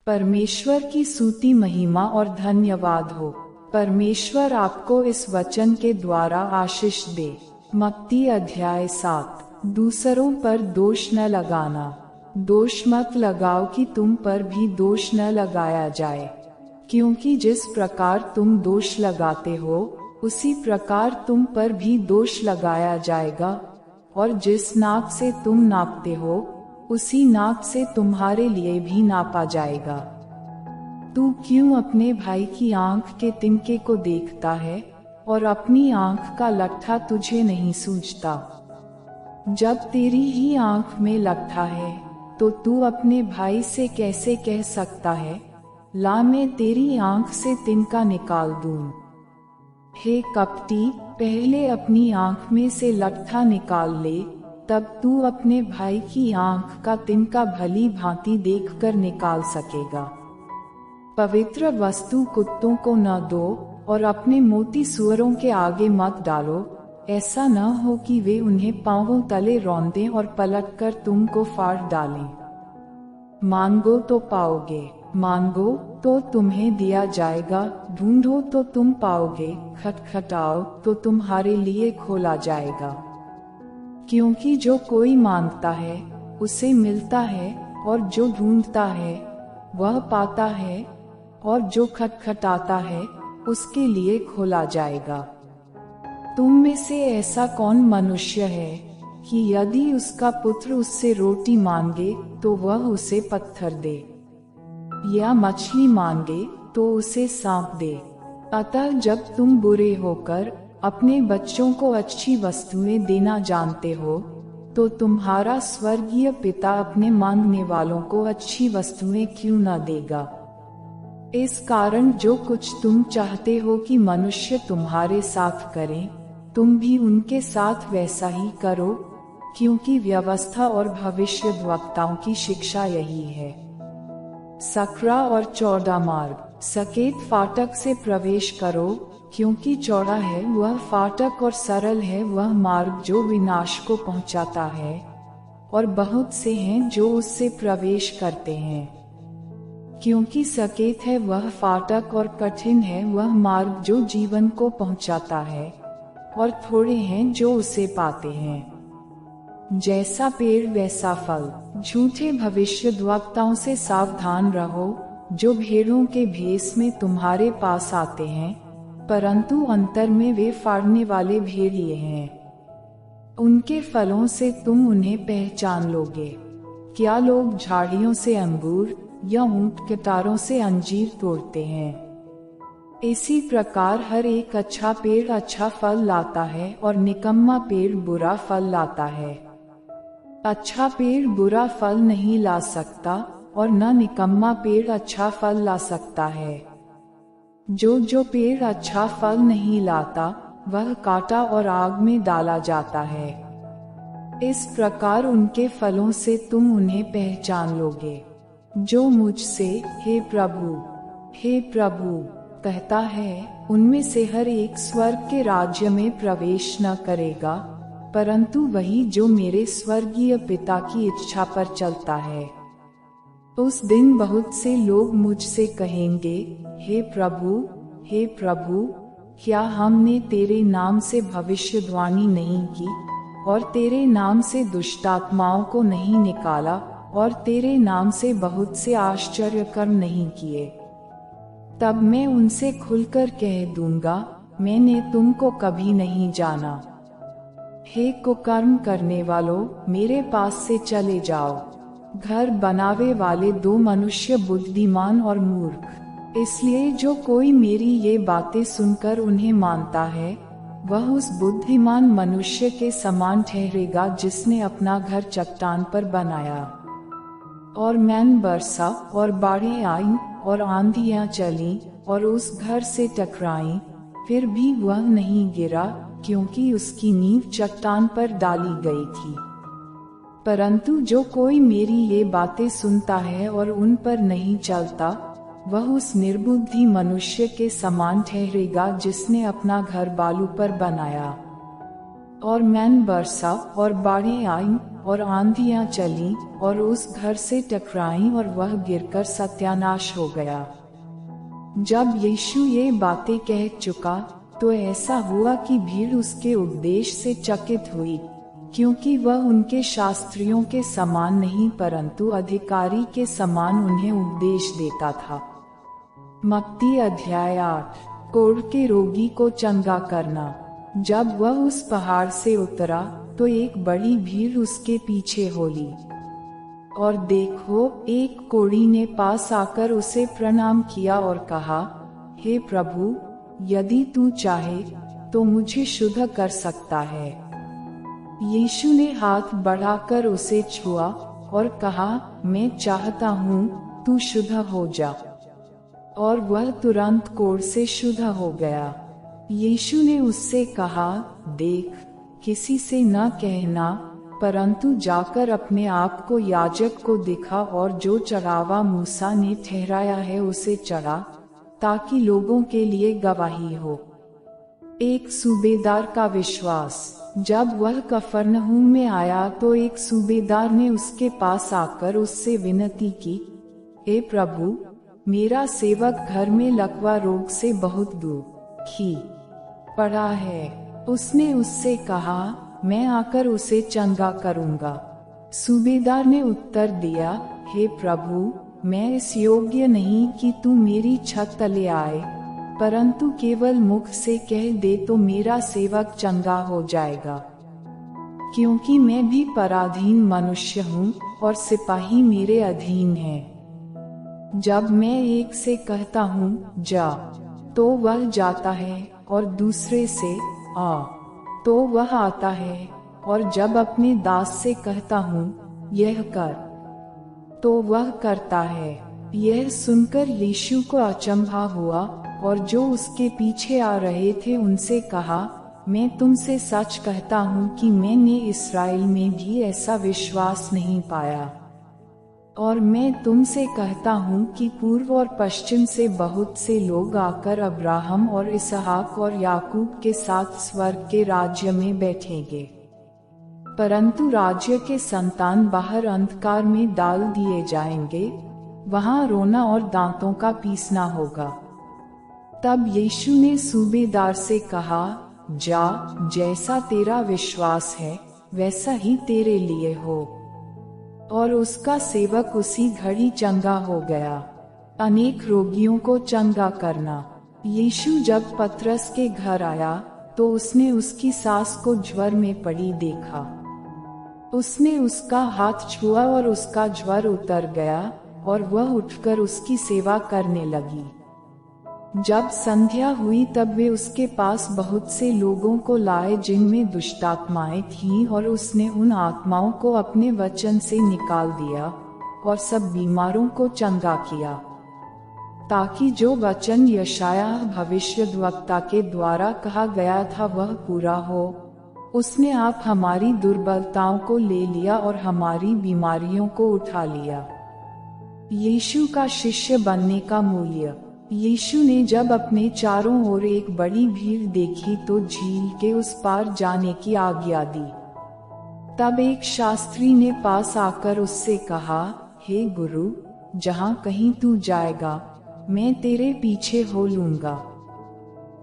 परमेश्वर की स्तुति महिमा और धन्यवाद हो। परमेश्वर आपको इस वचन के द्वारा आशीष दे। मत्ती अध्याय 7। दूसरों पर दोष न लगाना। दोष मत लगाओ कि तुम पर भी दोष न लगाया जाए, क्योंकि जिस प्रकार तुम दोष लगाते हो उसी प्रकार तुम पर भी दोष लगाया जाएगा, और जिस नाप से तुम नापते हो उसी नाप से तुम्हारे लिए भी नापा जाएगा। तू क्यों अपने भाई की आंख के तिनके को देखता है और अपनी आंख का लट्ठा तुझे नहीं सूझता? जब तेरी ही आंख में लट्ठा है तो तू अपने भाई से कैसे कह सकता है, ला मैं तेरी आंख से तिनका निकाल दूं? हे कपटी, पहले अपनी आंख में से लट्ठा निकाल ले, तब तू अपने भाई की आंख का तिनका भली भांति देखकर निकाल सकेगा। पवित्र वस्तु कुत्तों को न दो और अपने मोती सूअरों के आगे मत डालो, ऐसा न हो कि वे उन्हें पांवों तले रौंदें और पलटकर तुमको फाड़ डालें। मांगो तो पाओगे, मांगो तो तुम्हें दिया जाएगा, ढूंढो तो तुम पाओगे, खटखटाओ तो तुम्हारे लिए खोला जाएगा। क्योंकि जो कोई मांगता है उसे मिलता है, और जो ढूंढता है वह पाता है, और जो खटखटाता है उसके लिए खोला जाएगा। तुम में से ऐसा कौन मनुष्य है कि यदि उसका पुत्र उससे रोटी मांगे तो वह उसे पत्थर दे, या मछली मांगे तो उसे सांप दे? अतः जब तुम बुरे होकर अपने बच्चों को अच्छी वस्तुएं देना जानते हो, तो तुम्हारा स्वर्गीय पिता अपने मांगने वालों को अच्छी वस्तुएं क्यों न देगा। इस कारण जो कुछ तुम चाहते हो कि मनुष्य तुम्हारे साथ करें, तुम भी उनके साथ वैसा ही करो, क्योंकि व्यवस्था और भविष्यद्वक्ताओं की शिक्षा यही है। सकरा और चौड़ा मार्ग। सकेत फाटक से प्रवेश करो, क्योंकि चौड़ा है वह फाटक और सरल है वह मार्ग जो विनाश को पहुंचाता है, और बहुत से हैं जो उससे प्रवेश करते हैं। क्योंकि सकेत है वह फाटक और कठिन है वह मार्ग जो जीवन को पहुंचाता है, और थोड़े हैं जो उसे पाते हैं। जैसा पेड़ वैसा फल। झूठे भविष्यद्वक्ताओं से सावधान रहो, जो भेड़ों के भेष में तुम्हारे पास आते हैं, परंतु अंतर में वे फाड़ने वाले भेड़िए हैं। उनके फलों से तुम उन्हें पहचान लोगे। क्या लोग झाड़ियों से अंगूर या ऊंट कटारों से अंजीर तोड़ते हैं? इसी प्रकार हर एक अच्छा पेड़ अच्छा फल लाता है और निकम्मा पेड़ बुरा फल लाता है। अच्छा पेड़ बुरा फल नहीं ला सकता, और न निकम्मा पेड़ अच्छा फल ला सकता है। जो पेड़ अच्छा फल नहीं लाता वह काटा और आग में डाला जाता है। इस प्रकार उनके फलों से तुम उन्हें पहचान लोगे। जो मुझसे हे प्रभु कहता है, उनमें से हर एक स्वर्ग के राज्य में प्रवेश न करेगा, परंतु वही जो मेरे स्वर्गीय पिता की इच्छा पर चलता है। उस दिन बहुत से लोग मुझसे कहेंगे, हे प्रभु, क्या हमने तेरे नाम से भविष्यवाणी नहीं की, और तेरे नाम से दुष्टात्माओं को नहीं निकाला, और तेरे नाम से बहुत से आश्चर्य कर्म नहीं किए? तब मैं उनसे खुलकर कह दूंगा, मैंने तुमको कभी नहीं जाना। हे कुकर्म करने वालों, मेरे पास से चले जाओ। घर बनावे वाले दो मनुष्य, बुद्धिमान और मूर्ख। इसलिए जो कोई मेरी ये बातें सुनकर उन्हें मानता है, वह उस बुद्धिमान मनुष्य के समान ठहरेगा जिसने अपना घर चट्टान पर बनाया। और मैन बरसा और बाढ़ें आईं और आंधियां चलीं और उस घर से टकराईं, फिर भी वह नहीं गिरा, क्योंकि उसकी नींव चट्टान पर डाली गई थी। परंतु जो कोई मेरी ये बातें सुनता है और उन पर नहीं चलता, वह उस निर्बुद्धि मनुष्य के समान ठहरेगा जिसने अपना घर बालू पर बनाया। और मैन बरसा और बाढ़ें आईं और आंधियां चलीं और उस घर से टकराईं और वह गिरकर सत्यानाश हो गया। जब यीशु ये बातें कह चुका तो ऐसा हुआ कि भीड़ उसके उपदेश से चकित हुई, क्योंकि वह उनके शास्त्रियों के समान नहीं परंतु अधिकारी के समान उन्हें उपदेश देता था। मत्ती अध्याय 8। कोढ़ के रोगी को चंगा करना। जब वह उस पहाड़ से उतरा तो एक बड़ी भीड़ उसके पीछे हो ली। और देखो, एक कोढ़ी ने पास आकर उसे प्रणाम किया और कहा, हे प्रभु, यदि तू चाहे तो मुझे शुद्ध कर सकता है। यीशु ने हाथ बढ़ाकर उसे छुआ और कहा, मैं चाहता हूँ, तू शुद्ध हो जा। और वह तुरंत कोढ़ से शुद्ध हो गया। यीशु ने उससे कहा, देख, किसी से न कहना, परंतु जाकर अपने आप को याजक को दिखा और जो चढ़ावा मूसा ने ठहराया है उसे चढ़ा, ताकि लोगों के लिए गवाही हो। एक सूबेदार का विश्वास। जब वह कफरनहूम में आया तो एक सूबेदार ने उसके पास आकर उससे विनती की, हे प्रभु, मेरा सेवक घर में लकवा रोग से बहुत दुखी पड़ा है। उसने उससे कहा, मैं आकर उसे चंगा करूंगा। सूबेदार ने उत्तर दिया, हे प्रभु, मैं इस योग्य नहीं कि तू मेरी छत तले आए, परंतु केवल मुख से कह दे तो मेरा सेवक चंगा हो जाएगा। क्योंकि मैं भी पराधीन मनुष्य हूँ और सिपाही मेरे अधीन हैं। जब मैं एक से कहता हूँ जा, तो वह जाता है, और दूसरे से आ, तो वह आता है, और जब अपने दास से कहता हूँ यह कर, तो वह करता है। यह सुनकर यीशु को अचंभा हुआ और जो उसके पीछे आ रहे थे उनसे कहा, मैं तुमसे सच कहता हूँ कि मैंने इस्राएल में भी ऐसा विश्वास नहीं पाया। और मैं तुमसे कहता हूँ कि पूर्व और पश्चिम से बहुत से लोग आकर अब्राहम और इसहाक और याकूब के साथ स्वर्ग के राज्य में बैठेंगे, परंतु राज्य के संतान बाहर अंधकार में डाल दिए जाएंगे, वहाँ रोना और दांतों का पीसना होगा। तब यीशु ने सूबेदार से कहा, जा, जैसा तेरा विश्वास है वैसा ही तेरे लिए हो। और उसका सेवक उसी घड़ी चंगा हो गया। अनेक रोगियों को चंगा करना। यीशु जब पतरस के घर आया तो उसने उसकी सास को ज्वर में पड़ी देखा। उसने उसका हाथ छुआ और उसका ज्वर उतर गया और वह उठकर उसकी सेवा करने लगी। जब संध्या हुई तब वे उसके पास बहुत से लोगों को लाए जिनमें दुष्टात्माएं थीं, और उसने उन आत्माओं को अपने वचन से निकाल दिया और सब बीमारों को चंगा किया, ताकि जो वचन यशायाह भविष्यद्वक्ता के द्वारा कहा गया था वह पूरा हो। उसने आप हमारी दुर्बलताओं को ले लिया और हमारी बीमारियों को उठा लिया। यीशु का शिष्य बनने का मूल्य। यीशु ने जब अपने चारों ओर एक बड़ी भीड़ देखी तो झील के उस पार जाने की आज्ञा दी। तब एक शास्त्री ने पास आकर उससे कहा, हे गुरु, जहाँ कहीं तू जाएगा मैं तेरे पीछे हो लूंगा।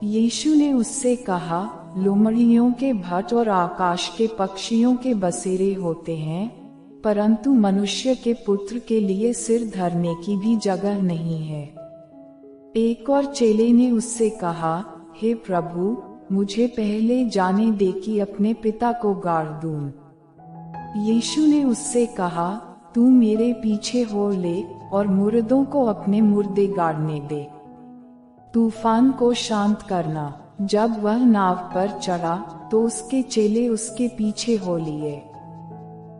यीशु ने उससे कहा, लोमड़ियों के भट्ट और आकाश के पक्षियों के बसेरे होते हैं, परंतु मनुष्य के पुत्र के लिए सिर धरने की भी जगह नहीं है। एक और चेले ने उससे कहा, हे प्रभु, मुझे पहले जाने दे कि अपने पिता को गाड़ दूं। यीशु ने उससे कहा, तू मेरे पीछे हो ले और मुर्दों को अपने मुर्दे गाड़ने दे। तूफान को शांत करना। जब वह नाव पर चढ़ा तो उसके चेले उसके पीछे हो लिए।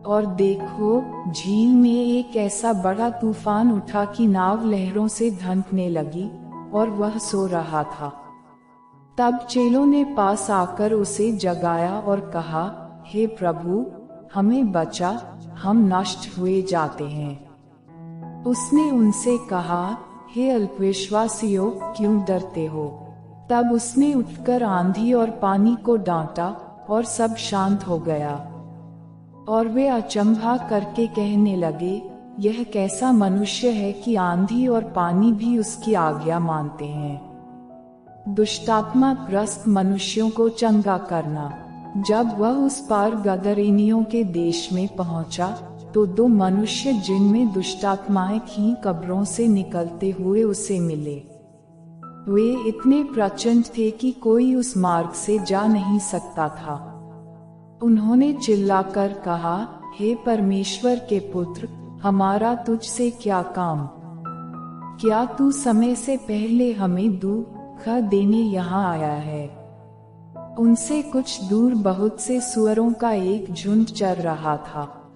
और देखो, झील में एक ऐसा बड़ा तूफान उठा कि नाव लहरों से धंसने लगी और वह सो रहा था। तब चेलों ने पास आकर उसे जगाया और कहा, हे प्रभु, हमें बचा, हम नष्ट हुए जाते हैं। उसने उनसे कहा, हे अल्पविश्वासियों, क्यों डरते हो? तब उसने उठकर आंधी और पानी को डांटा और सब शांत हो गया। और वे अचंभा करके कहने लगे, यह कैसा मनुष्य है कि आंधी और पानी भी उसकी आज्ञा मानते हैं। दुष्टात्मा ग्रस्त मनुष्यों को चंगा करना। जब वह उस पार गदरेनियों के देश में पहुंचा, तो दो मनुष्य जिनमें दुष्टात्माएं थीं कब्रों से निकलते हुए उसे मिले। वे इतने प्रचंड थे कि कोई उस मार्ग से जा नहीं सकता था। उन्होंने चिल्लाकर कहा, हे परमेश्वर के पुत्र, हमारा तुझसे क्या काम? क्या तू समय से पहले हमें दुख देने यहाँ आया है? उनसे कुछ दूर बहुत से सूअरों का एक झुंड चर रहा था।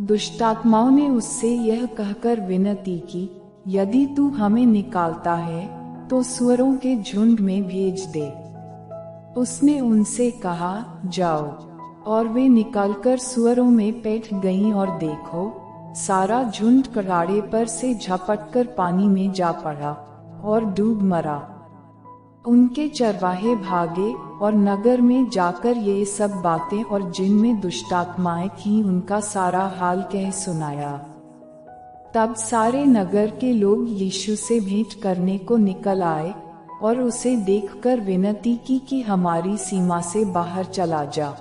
दुष्टात्माओं ने उससे यह कहकर विनती की, यदि तू हमें निकालता है तो सूअरों के झुंड में भेज दे। उसने उनसे कहा, जाओ। और वे निकलकर सूअरों में बैठ गईं और देखो, सारा झुंड कराड़े पर से झपटकर पानी में जा पड़ा और डूब मरा। उनके चरवाहे भागे और नगर में जाकर ये सब बातें और जिनमें दुष्टात्माएं थीं उनका सारा हाल कह सुनाया। तब सारे नगर के लोग यीशु से भेंट करने को निकल आए और उसे देखकर विनती की कि हमारी सीमा से बाहर चला जा।